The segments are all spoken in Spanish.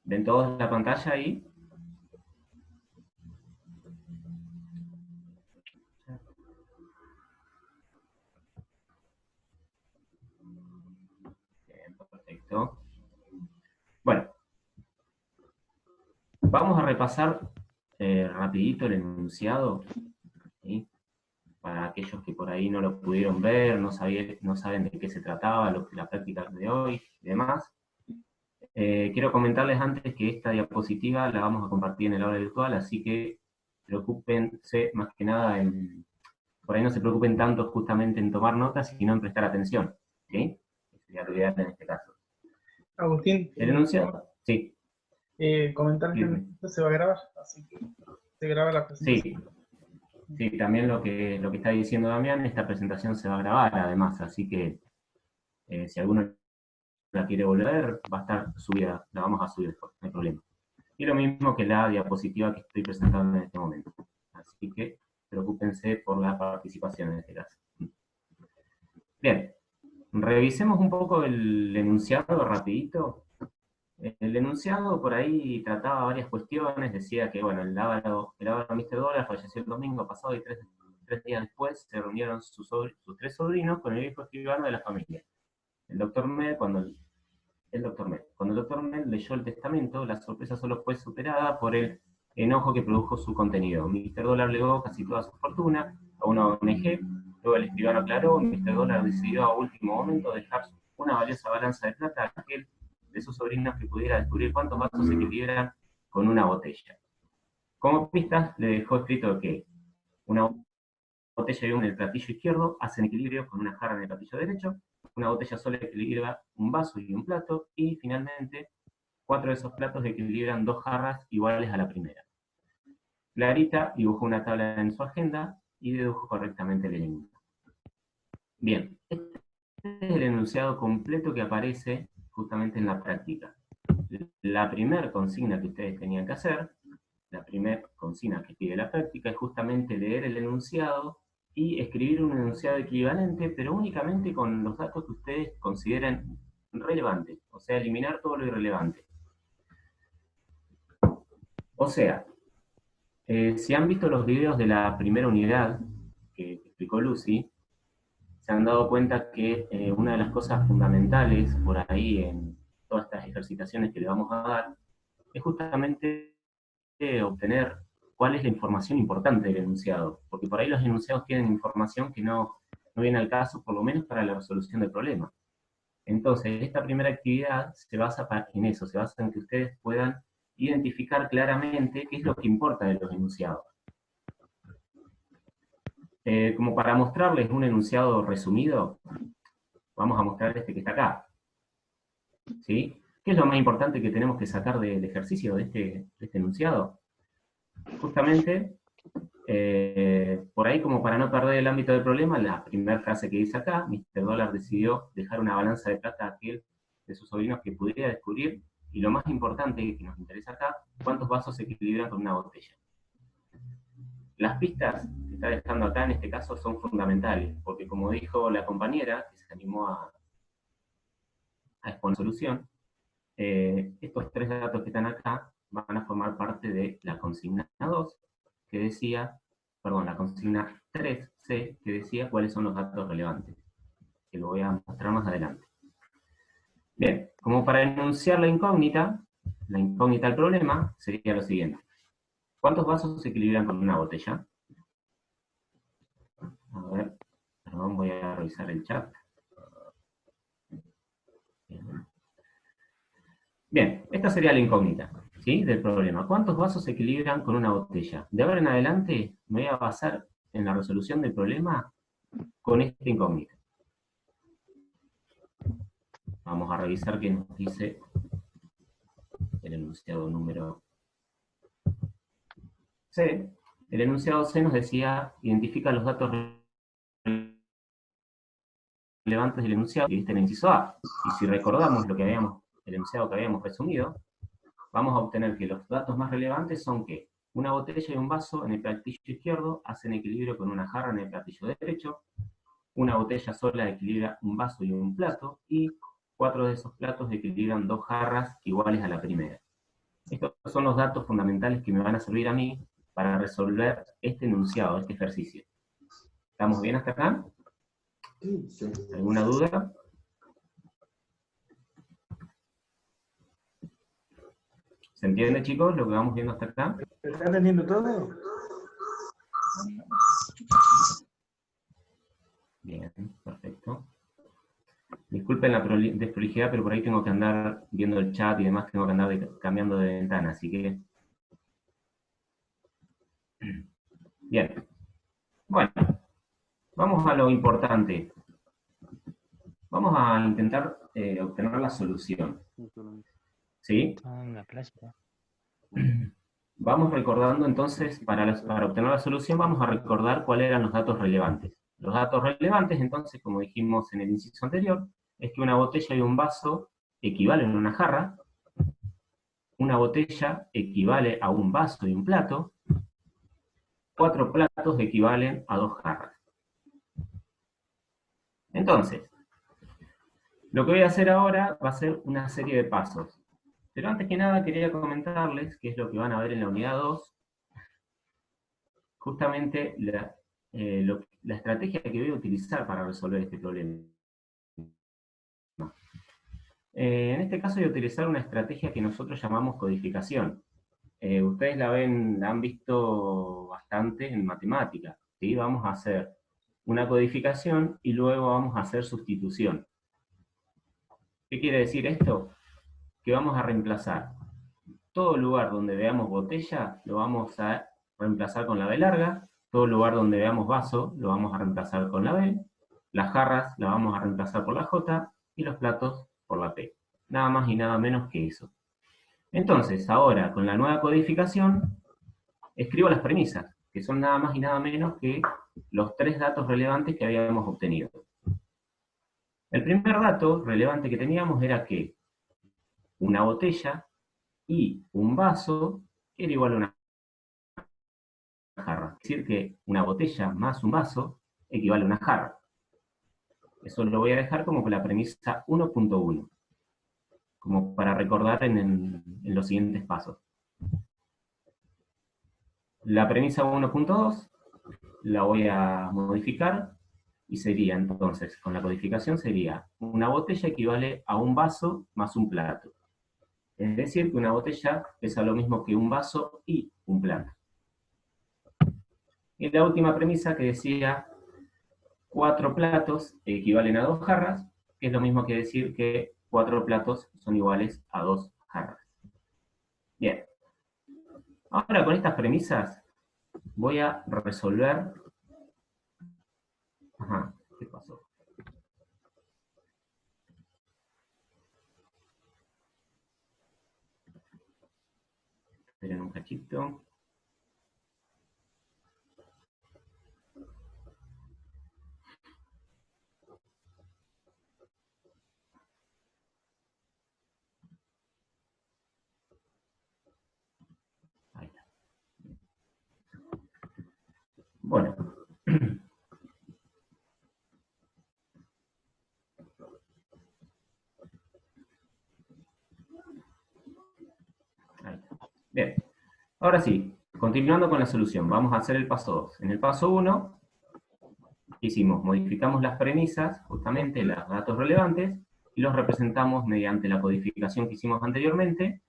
¿Ven todos la pantalla ahí? Bien, perfecto. Bueno, vamos a repasar rapidito el enunciado, ¿sí? Para aquellos que por ahí no lo pudieron ver, no saben de qué se trataba, la práctica de hoy y demás. Quiero comentarles antes que esta diapositiva la vamos a compartir en el aula virtual, así que preocúpense más que nada por ahí no se preocupen tanto justamente en tomar notas, sino en prestar atención, ¿sí? Sería lo ideal en este caso. Agustín, El enunciado, sí, comentar que sí, esto se va a grabar, así que se graba la presentación. sí, sí, también lo que está diciendo Damián, esta presentación se va a grabar además, así que si alguno la quiere volver, va a estar subida, la vamos a subir después, no hay problema. Y lo mismo que la diapositiva que estoy presentando en este momento. Así que preocúpense por la participación en este caso. Bien, revisemos un poco el enunciado rapidito. El enunciado por ahí trataba varias cuestiones, decía que bueno, el Ávaro Mr. Dólar falleció el domingo pasado y tres días después se reunieron sus tres sobrinos con el viejo escribano de la familia. El doctor Med, cuando el doctor Med leyó el testamento, la sorpresa solo fue superada por el enojo que produjo su contenido. Mr. Dólar legó casi toda su fortuna a una ONG, luego el escribano aclaró, Mr. Dólar decidió a último momento dejar una valiosa balanza de plata a aquel de sus sobrinos que pudiera descubrir cuántos vasos se equilibran con una botella. Como pista, le dejó escrito que una botella y una en el platillo izquierdo hacen equilibrio con una jarra en el platillo derecho, una botella sola equilibra un vaso y un plato, y finalmente 4 de esos platos equilibran 2 jarras iguales a la primera. Clarita dibujó una tabla en su agenda y dedujo correctamente el elemento. Bien, este es el enunciado completo que aparece justamente en la práctica. La primera consigna que ustedes tenían que hacer, la primera consigna que pide la práctica, es justamente leer el enunciado y escribir un enunciado equivalente, pero únicamente con los datos que ustedes consideren relevantes, o sea, eliminar todo lo irrelevante. O sea, si han visto los videos de la primera unidad que explicó Lucy, se han dado cuenta que una de las cosas fundamentales por ahí en todas estas ejercitaciones que le vamos a dar es justamente obtener cuál es la información importante del enunciado, porque por ahí los enunciados tienen información que no viene al caso, por lo menos para la resolución del problema. Entonces, esta primera actividad se basa en eso, se basa en que ustedes puedan identificar claramente qué es lo que importa de los enunciados. Como para mostrarles un enunciado resumido, vamos a mostrar este que está acá. ¿Sí? ¿Qué es lo más importante que tenemos que sacar del ejercicio de este enunciado? Justamente, por ahí como para no perder el ámbito del problema, la primera frase que dice acá, Mr. Dollar decidió dejar una balanza de plata a aquel de sus sobrinos que pudiera descubrir, y lo más importante que nos interesa acá, cuántos vasos se equilibran con una botella. Las pistas que está dejando acá en este caso son fundamentales, porque como dijo la compañera que se animó a exponer solución, estos tres datos que están acá van a formar parte de la consigna 2, que decía, perdón, la consigna 3C, que decía cuáles son los datos relevantes, que lo voy a mostrar más adelante. Bien, como para enunciar la incógnita del problema sería lo siguiente. ¿Cuántos vasos se equilibran con una botella? A ver, perdón, voy a revisar el chat. Bien, esta sería la incógnita, ¿sí? Del problema. ¿Cuántos vasos se equilibran con una botella? De ahora en adelante me voy a basar en la resolución del problema con esta incógnita. Vamos a revisar qué nos dice el enunciado número C. El enunciado C nos decía, identifica los datos relevantes del enunciado, y viste en el inciso A. Y si recordamos el enunciado que habíamos resumido, vamos a obtener que los datos más relevantes son que una botella y un vaso en el platillo izquierdo hacen equilibrio con una jarra en el platillo derecho, una botella sola equilibra un vaso y un plato, y 4 de esos platos equilibran 2 jarras iguales a la primera. Estos son los datos fundamentales que me van a servir a mí para resolver este enunciado, este ejercicio. ¿Estamos bien hasta acá? ¿Alguna duda? ¿Se entiende, chicos, lo que vamos viendo hasta acá? ¿Se está entendiendo todo? Bien, perfecto. Disculpen la desprolijidad, pero por ahí tengo que andar viendo el chat y demás, tengo que andar cambiando de ventana, así que... Bien. Bueno, vamos a lo importante. Vamos a intentar obtener la solución. ¿Sí? Vamos recordando entonces, para obtener la solución, vamos a recordar cuáles eran los datos relevantes. Los datos relevantes, entonces, como dijimos en el inciso anterior, es que una botella y un vaso equivalen a una jarra, una botella equivale a un vaso y un plato, 4 platos equivalen a 2 jarras. Entonces, lo que voy a hacer ahora va a ser una serie de pasos. Pero antes que nada quería comentarles, que es lo que van a ver en la unidad 2, justamente la estrategia que voy a utilizar para resolver este problema. En este caso voy a utilizar una estrategia que nosotros llamamos codificación. Ustedes la han visto bastante en matemática, ¿sí? Vamos a hacer una codificación y luego vamos a hacer sustitución. ¿Qué quiere decir esto? Que vamos a reemplazar todo lugar donde veamos botella, lo vamos a reemplazar con la B larga, todo lugar donde veamos vaso, lo vamos a reemplazar con la B, las jarras las vamos a reemplazar por la J, y los platos por la P. Nada más y nada menos que eso. Entonces, ahora, con la nueva codificación, escribo las premisas, que son nada más y nada menos que los 3 datos relevantes que habíamos obtenido. El primer dato relevante que teníamos era que una botella y un vaso era igual a una jarra. Es decir, que una botella más un vaso equivale a una jarra. Eso lo voy a dejar como la premisa 1.1, como para recordar en los siguientes pasos. La premisa 1.2 la voy a modificar y sería entonces, con la codificación sería, una botella equivale a un vaso más un plato. Es decir, que una botella pesa lo mismo que un vaso y un plato. Y la última premisa que decía 4 platos equivalen a 2 jarras, que es lo mismo que decir que 4 platos son iguales a 2 jarras. Bien. Ahora con estas premisas voy a resolver... Ajá, ¿qué pasó? Esperen un cachito. Ahí está. Bueno. Ahí está. Bien. Ahora sí, continuando con la solución, vamos a hacer el paso 2. En el paso 1, hicimos, modificamos las premisas, justamente los datos relevantes, y los representamos mediante la codificación que hicimos anteriormente,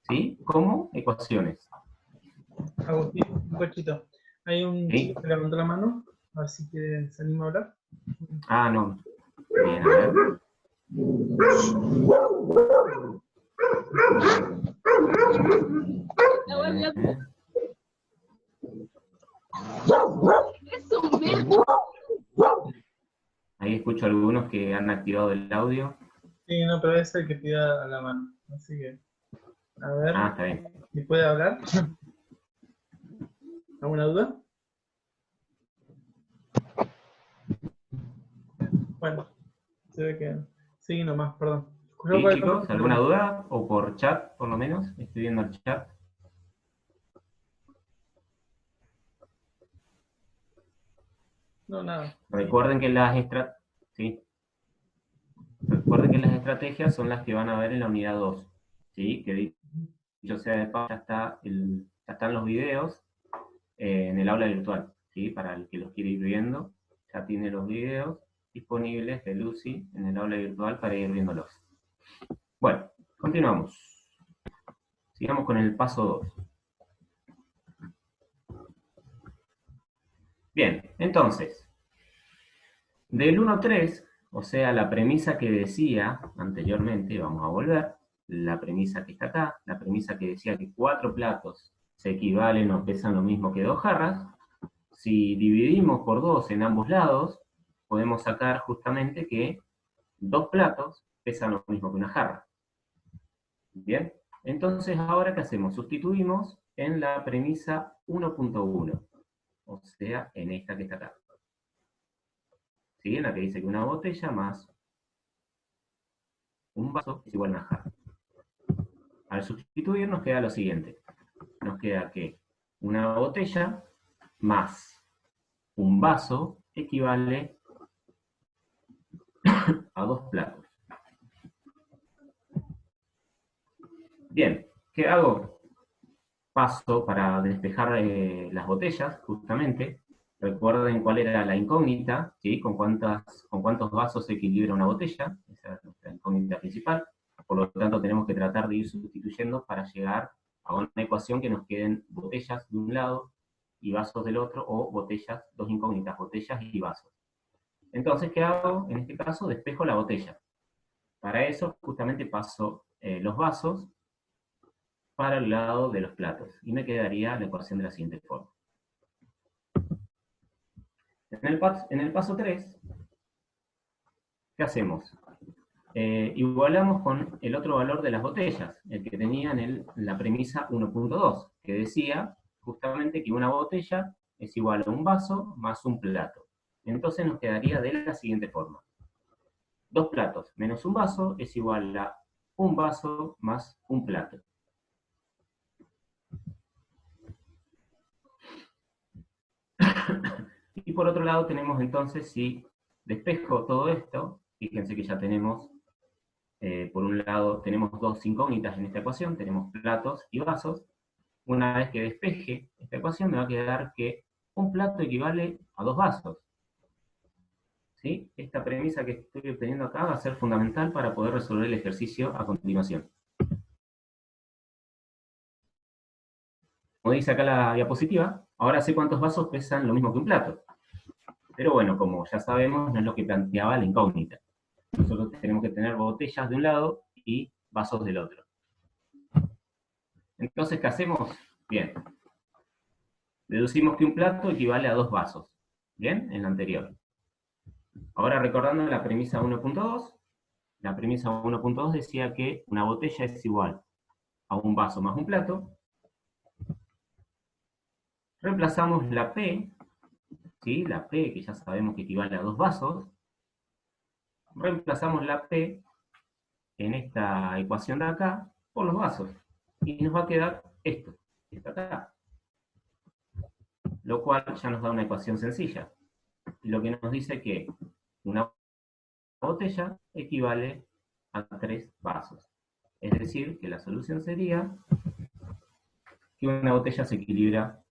¿sí? Como ecuaciones. Agustín, un cachito. Hay un ¿Sí? chico que levantó la mano, así que se anima a hablar. Ah, no. Bien, a ver. Ahí escucho a algunos que han activado el audio. Sí, no, pero es el que pida la mano. Así que, a ver, Ah, está bien. ¿y puede hablar? ¿Alguna duda? Bueno, se ve que sigue nomás, perdón. ¿Sí, chicos? ¿Alguna duda? O por chat, por lo menos. Estoy viendo el chat. No, nada. Recuerden que Recuerden que las estrategias son las que van a ver en la unidad 2. ¿Sí? Que dicho sea de paso, ya están los videos en el aula virtual, ¿sí? Para el que los quiere ir viendo, ya tiene los videos disponibles de Lucy en el aula virtual para ir viéndolos. Bueno, continuamos. Sigamos con el paso 2. Bien, entonces, del 1 a 3, o sea, la premisa que decía anteriormente, vamos a volver, la premisa que está acá, la premisa que decía que 4 platos se equivalen o pesan lo mismo que 2 jarras, si dividimos por 2 en ambos lados, podemos sacar justamente que 2 platos pesan lo mismo que una jarra. Bien, entonces ahora ¿qué hacemos? Sustituimos en la premisa 1.1, o sea, en esta que está acá. ¿Sí? En la que dice que una botella más un vaso es igual a una jarra. Al sustituir nos queda lo siguiente. Nos queda que una botella más un vaso equivale a 2 platos. Bien, ¿qué hago? Paso para despejar las botellas, justamente. Recuerden cuál era la incógnita, ¿sí? Con cuántos vasos se equilibra una botella. Esa es nuestra incógnita principal. Por lo tanto, tenemos que tratar de ir sustituyendo para llegar a una ecuación que nos queden botellas de un lado y vasos del otro, o botellas, dos incógnitas, botellas y vasos. Entonces, ¿qué hago? En este caso, despejo la botella. Para eso, justamente paso los vasos para el lado de los platos. Y me quedaría la ecuación de la siguiente forma. En el paso 3, ¿qué hacemos? Igualamos con el otro valor de las botellas, el que tenía en la premisa 1.2, que decía justamente que una botella es igual a un vaso más un plato. Entonces nos quedaría de la siguiente forma. 2 platos menos un vaso es igual a un vaso más un plato. Y por otro lado tenemos entonces, si despejo todo esto, fíjense que ya tenemos, por un lado, tenemos dos incógnitas en esta ecuación, tenemos platos y vasos. Una vez que despeje esta ecuación me va a quedar que un plato equivale a 2 vasos. ¿Sí? Esta premisa que estoy obteniendo acá va a ser fundamental para poder resolver el ejercicio a continuación. Como dice acá la diapositiva, ahora sé cuántos vasos pesan lo mismo que un plato. Pero bueno, como ya sabemos, no es lo que planteaba la incógnita. Nosotros tenemos que tener botellas de un lado y vasos del otro. Entonces, ¿qué hacemos? Bien. Deducimos que un plato equivale a 2 vasos. ¿Bien? En la anterior. Ahora recordando la premisa 1.2, la premisa 1.2 decía que una botella es igual a un vaso más un plato. Reemplazamos la P, ¿sí? La P que ya sabemos que equivale a 2 vasos. Reemplazamos la P en esta ecuación de acá por los vasos. Y nos va a quedar esto, esto acá. Lo cual ya nos da una ecuación sencilla. Lo que nos dice que una botella equivale a 3 vasos. Es decir, que la solución sería que una botella se equilibra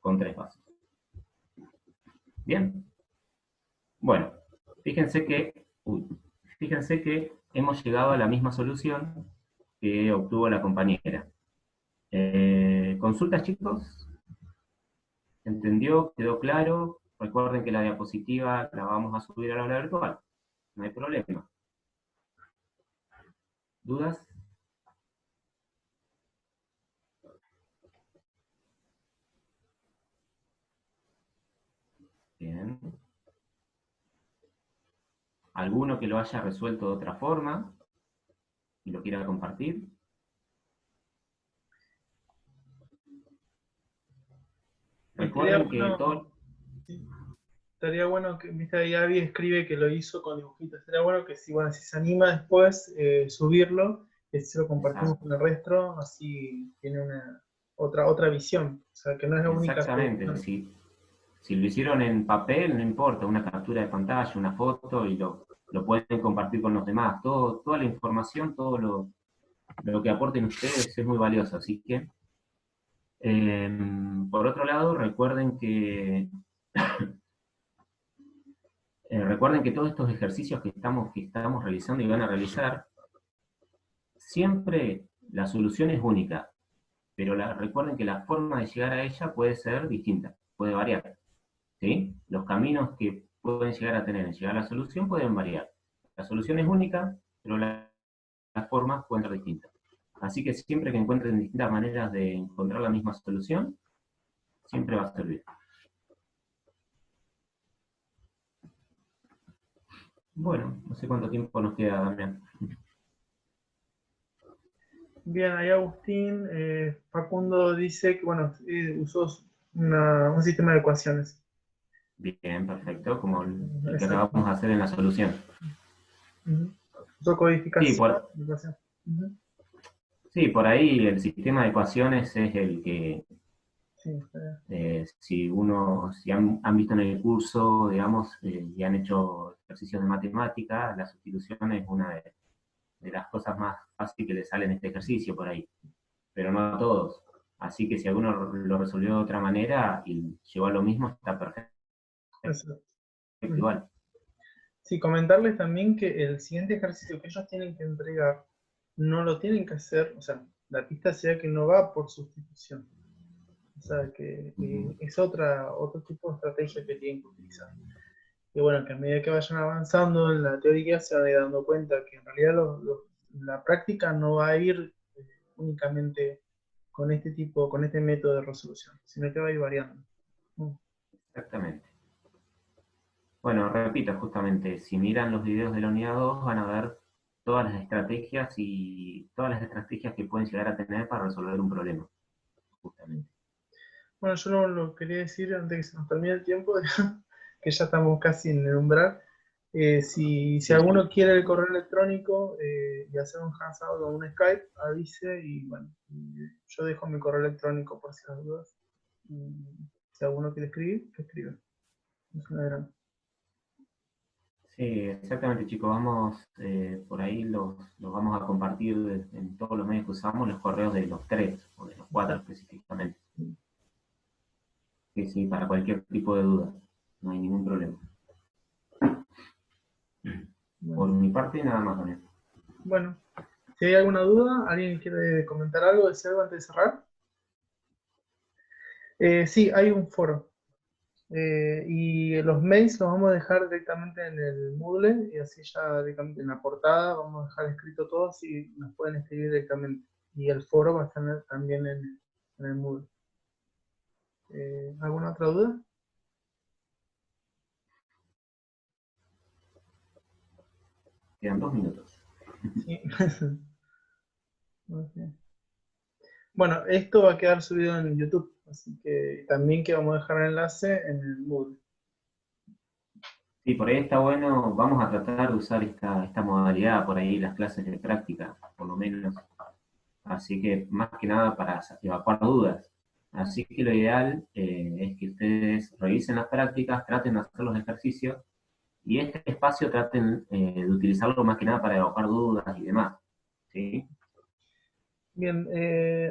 con 3 vasos. ¿Bien? Bueno, fíjense que hemos llegado a la misma solución que obtuvo la compañera. ¿Consultas, chicos? ¿Entendió? ¿Quedó claro? Recuerden que la diapositiva la vamos a subir a la aula virtual. No hay problema. ¿Dudas? Bien. ¿Alguno que lo haya resuelto de otra forma y lo quiera compartir? Recuerden que todo... Estaría bueno que, viste, ahí Abby escribe que lo hizo con dibujitos. Estaría bueno que si, bueno, si se anima después subirlo, que si lo compartimos con el resto, así tiene una otra visión. O sea, que no es la única Exactamente, solución. si lo hicieron en papel, no importa, una captura de pantalla, una foto, y lo pueden compartir con los demás. Toda la información, todo lo que aporten ustedes es muy valioso, así que, por otro lado, recuerden que todos estos ejercicios que estamos realizando y van a realizar, siempre la solución es única, pero recuerden que la forma de llegar a ella puede ser distinta, puede variar, ¿sí? Los caminos que pueden llegar a tener en llegar a la solución pueden variar. La solución es única, pero las formas pueden ser distintas. Así que siempre que encuentren distintas maneras de encontrar la misma solución, siempre va a servir. Bueno, no sé cuánto tiempo nos queda, Damián. Bien, ahí Agustín, Facundo dice que, bueno, usó un sistema de ecuaciones. Bien, perfecto, como el que Exacto. acabamos de hacer en la solución. Ujú. Usó Sí, codificación, ecuación. Ujú. sí, por ahí el sistema de ecuaciones es el que, Sí, si han visto en el curso, digamos, y han hecho ejercicios de matemática, la sustitución es una de las cosas más fáciles que le sale en este ejercicio por ahí, pero no a todos. Así que si alguno lo resolvió de otra manera y llegó a lo mismo, está perfecto exacto. Ujú. igual. Sí, comentarles también que el siguiente ejercicio que ellos tienen que entregar no lo tienen que hacer, o sea, la pista sea que no va por sustitución. O sea, que es otro tipo de estrategia que tienen que utilizar. Y bueno, que a medida que vayan avanzando en la teoría se van a ir dando cuenta que en realidad la práctica no va a ir únicamente con este método de resolución, sino que va a ir variando. Mm. Exactamente. Bueno, repito, justamente, si miran los videos de la unidad 2 van a ver todas las estrategias que pueden llegar a tener para resolver un problema, justamente. Bueno, yo lo quería decir antes que se nos termine el tiempo, que ya estamos casi en el umbral. Si Sí, alguno quiere el correo electrónico y hacer un hangout o un Skype, avise y bueno, yo dejo mi correo electrónico por si las dudas. Y si alguno quiere escribir, que escribe. Es una gran. sí, exactamente, chicos. Vamos, por ahí los vamos a compartir en todos los medios que usamos, los correos de los tres, o de los cuatro Exacto. específicamente. Sí, sí, para cualquier tipo de duda. No hay ningún problema. Por Bueno, mi parte, nada más, Daniel. bueno, si hay alguna duda, ¿alguien quiere comentar algo, decir algo antes de cerrar? Sí, hay un foro. Y los mails los vamos a dejar directamente en el Moodle y así ya directamente en la portada vamos a dejar escrito todo y nos pueden escribir directamente. Y el foro va a estar también en el Moodle. ¿Alguna otra duda? Quedan 2 minutos. Sí. Ok. Bueno, esto va a quedar subido en YouTube, así que también que vamos a dejar el enlace en el Moodle. Sí, por ahí está bueno, vamos a tratar de usar esta modalidad por ahí, las clases de práctica, por lo menos. Así que más que nada para evacuar dudas. Así que lo ideal es que ustedes revisen las prácticas, traten de hacer los ejercicios y este espacio traten de utilizarlo más que nada para evacuar dudas y demás. ¿Sí? Bien,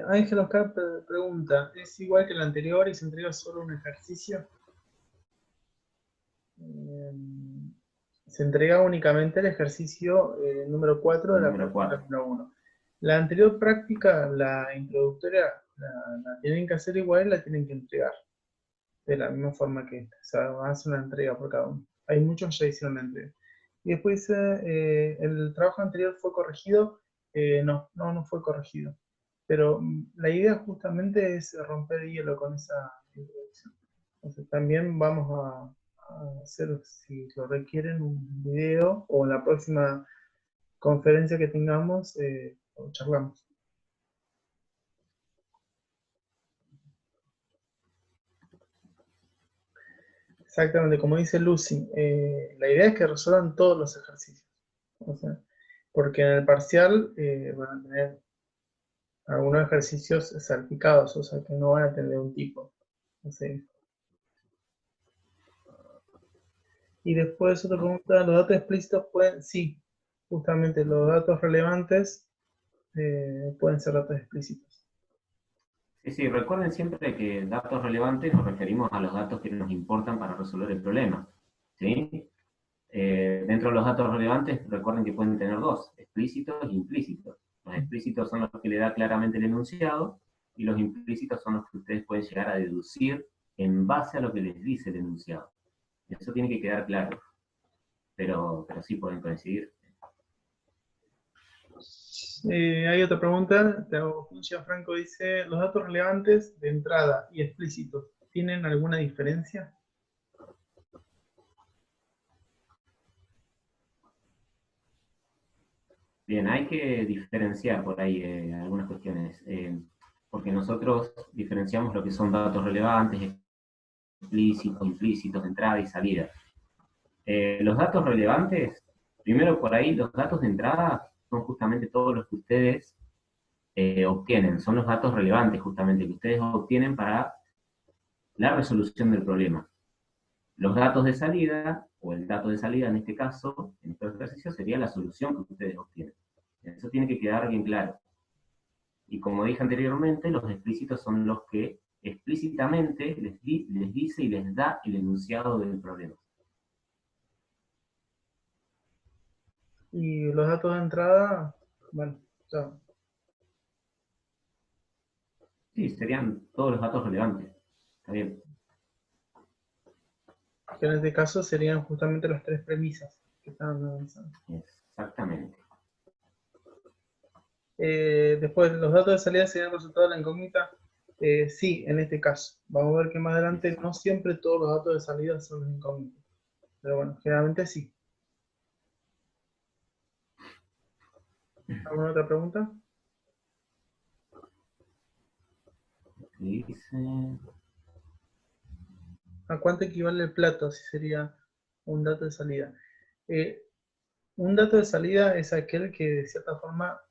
Ángel Oscar pregunta, ¿es igual que el anterior y se entrega solo un ejercicio? Eh, Se entrega únicamente el ejercicio número 4 de El la número práctica 4. número 1. La anterior práctica, la introductoria, la tienen que hacer igual y la tienen que entregar de la misma forma que esta. O sea, hace una entrega por cada uno. Hay muchos ya hicieron la entrega. Y después dice, el trabajo anterior fue corregido. No fue corregido. Pero la idea justamente es romper el hielo con esa introducción. Entonces también vamos a hacer, si lo requieren, un video o en la próxima conferencia que tengamos, lo charlamos. Exactamente, como dice Lucy, la idea es que resuelvan todos los ejercicios. O sea, porque en el parcial van a tener algunos ejercicios salpicados, o sea que no van a tener un tipo. Así. Y después otra pregunta, ¿los datos explícitos pueden? Sí, justamente los datos relevantes pueden ser datos explícitos. Sí, sí, recuerden siempre que datos relevantes nos referimos a los datos que nos importan para resolver el problema. ¿Sí? Dentro de los datos relevantes, recuerden que pueden tener dos, explícitos e implícitos. Los explícitos son los que le da claramente el enunciado y los implícitos son los que ustedes pueden llegar a deducir en base a lo que les dice el enunciado. Eso tiene que quedar claro, pero sí pueden coincidir. Hay otra pregunta, te hago, Franco dice, ¿los datos relevantes de entrada y explícitos tienen alguna diferencia? Bien, hay que diferenciar por ahí algunas cuestiones, porque nosotros diferenciamos lo que son datos relevantes, explícitos, implícitos, de entrada y salida. Los datos relevantes, primero por ahí, los datos de entrada son justamente todos los que ustedes obtienen, son los datos relevantes justamente que ustedes obtienen para la resolución del problema. Los datos de salida, o el dato de salida en este caso, en este ejercicio, sería la solución que ustedes obtienen. Eso tiene que quedar bien claro. Y como dije anteriormente, los explícitos son los que explícitamente les dice y les da el enunciado del problema. Y los datos de entrada, bueno, ya. Sí, serían todos los datos relevantes. Está bien. Que en este caso serían justamente las tres premisas que estaban analizando. Exactamente. Después, los datos de salida serían el resultado de la incógnita. Sí, en este caso. Vamos a ver que más adelante no siempre todos los datos de salida son los incógnitos. Pero bueno, generalmente sí. ¿Alguna otra pregunta? Dice, ¿A cuánto equivale el plato? Así sería un dato de salida. Eh, un dato de salida es aquel que de cierta forma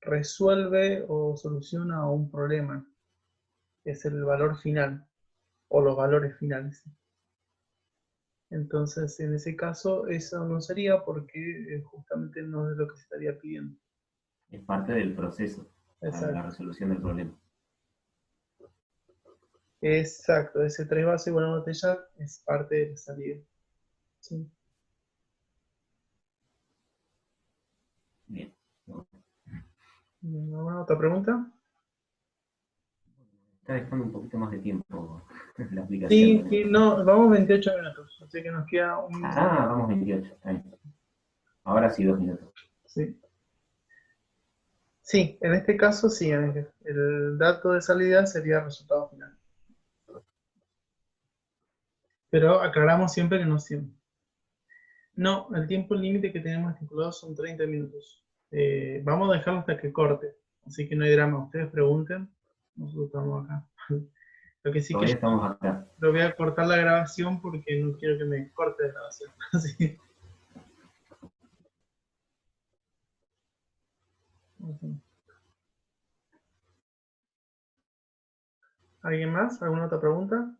resuelve o soluciona un problema. Es el valor final o los valores finales. Entonces, en ese caso, eso no sería porque justamente no es lo que se estaría pidiendo. es parte del proceso para la Exacto. resolución del problema. Exacto, ese tres vasos y una botella es parte de la salida. ¿Sí? Bien. ¿Alguna otra pregunta? Está dejando un poquito más de tiempo la aplicación Sí, con sí, esto. no, vamos 28 minutos, así que nos queda un minuto. Ah, vamos 28. Está bien. Ahora sí, 2 minutos. Sí. Sí, en este caso sí, Ángel. El dato de salida sería el resultado final. Pero aclaramos siempre que no siempre. No, el tiempo límite que tenemos estipulado son 30 minutos. Vamos a dejarlo hasta que corte, así que no hay drama. Ustedes pregunten, nosotros estamos acá. Lo que sí que Todavía yo estamos acá. lo voy a cortar la grabación porque no quiero que me corte la grabación. Así. ¿Alguien más? ¿Alguna otra pregunta?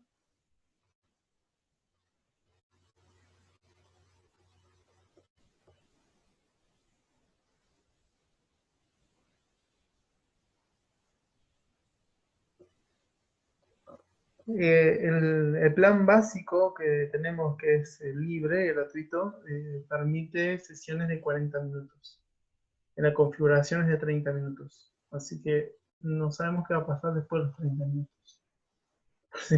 El plan básico que tenemos, que es libre y gratuito, permite sesiones de 40 minutos. En la configuración es de 30 minutos. Así que no sabemos qué va a pasar después de los 30 minutos. Sí.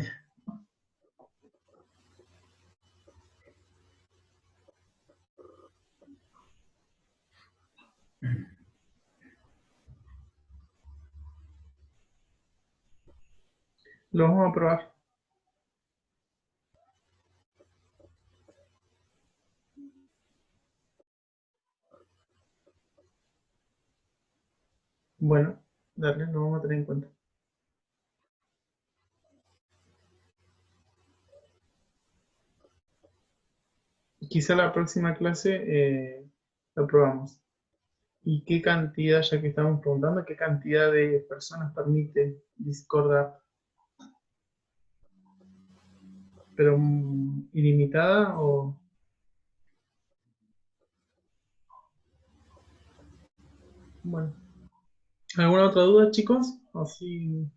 Lo vamos a probar. Bueno, dale, lo vamos a tener en cuenta. Quizá la próxima clase lo probamos. ¿Y qué cantidad, ya que estamos preguntando, qué cantidad de personas permite Discord App? ¿Pero ilimitada o...? Bueno, ¿alguna otra duda, chicos? Así.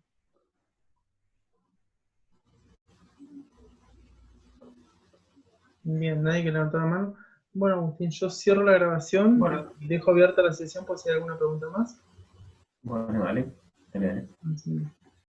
Bien, nadie que levantó la mano. Bueno, Agustín, yo cierro la grabación Bueno, y dejo abierta la sesión por si hay alguna pregunta más. bueno, dale. Dale, dale. Así.